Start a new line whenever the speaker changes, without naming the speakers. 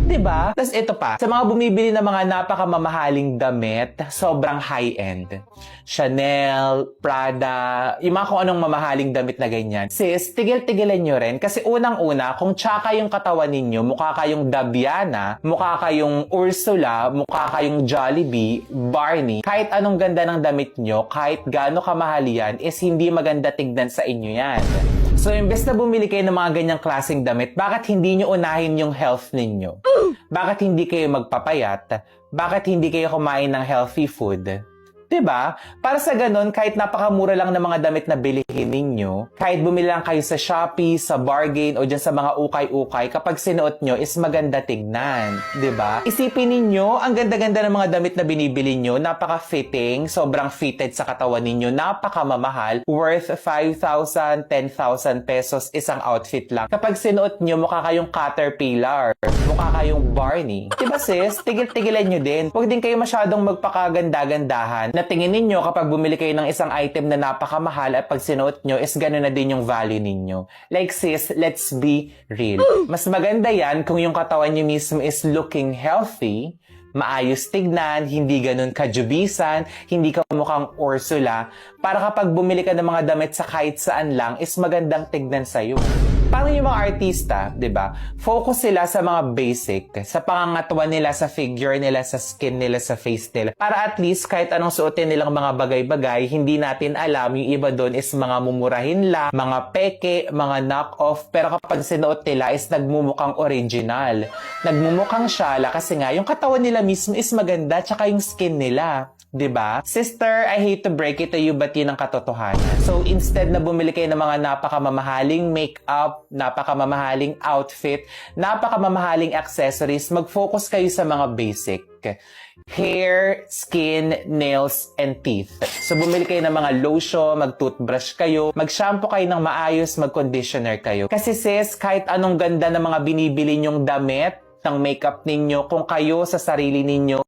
Diba? Tapos ito pa, sa mga bumibili ng mga napakamamahaling damit, sobrang high-end. Chanel, Prada, yung mga kung anong mamahaling damit na ganyan. Sis, tigil-tigilan nyo rin kasi unang-una, kung tsaka yung katawan ninyo, mukha kayong Dabiana, mukha kayong Ursula, mukha kayong Jollibee, Barney, kahit anong ganda ng damit nyo, kahit gaano kamahal yan, is hindi maganda tignan sa inyo yan. So, imbes na bumili kayo ng mga ganyang klaseng damit, bakit hindi nyo unahin yung health ninyo? Bakit hindi kayo magpapayat? Bakit hindi kayo kumain ng healthy food? Diba? Para sa ganun, kahit napakamura lang ng mga damit na bilihin ninyo, kahit bumili lang kayo sa Shopee, sa Bargain, o dyan sa mga ukay-ukay, kapag sinuot nyo is maganda tignan. Diba? Isipin ninyo, ang ganda-ganda ng mga damit na binibili nyo, napaka-fitting, sobrang fitted sa katawan ninyo, napakamamahal, worth 5,000, 10,000 pesos isang outfit lang. Kapag sinuot nyo, mukha kayong Caterpillar, mukha kayong Barney. Diba sis? Tigil-tigilan nyo din. Huwag din kayo masyadong magpakaganda-gandahan na tingin ninyo kapag bumili kayo ng isang item na napakamahal at pag sinuot nyo is gano'n na din yung value ninyo. Like sis, let's be real. Mas maganda yan kung yung katawan nyo mismo is looking healthy, maayos tignan, hindi ganun kajubisan, hindi ka mukhang Ursula, para kapag bumili ka ng mga damit sa kahit saan lang is magandang tignan sa'yo. Parang yung mga artista, di ba? Focus sila sa mga basic, sa pangangatuan nila, sa figure nila, sa skin nila, sa face nila. Para at least kahit anong suotin nilang mga bagay-bagay, hindi natin alam yung iba doon is mga mumurahin lang, mga peke, mga knock-off. Pero kapag sinuot nila is nagmumukhang original. Nagmumukhang syala kasi nga yung katawan nila mismo is maganda tsaka yung skin nila. Diba? Sister, I hate to break it to you, but yun ang katotohanan. So, instead na bumili kayo ng mga napakamamahaling makeup, napakamamahaling outfit, napakamamahaling accessories, mag-focus kayo sa mga basic. Hair, skin, nails, and teeth. So, bumili kayo ng mga lotion, mag-toothbrush kayo, mag-shampoo kayo ng maayos, mag-conditioner kayo. Kasi sis, kahit anong ganda ng mga binibili nyong damit, ng makeup ninyo, kung kayo sa sarili ninyo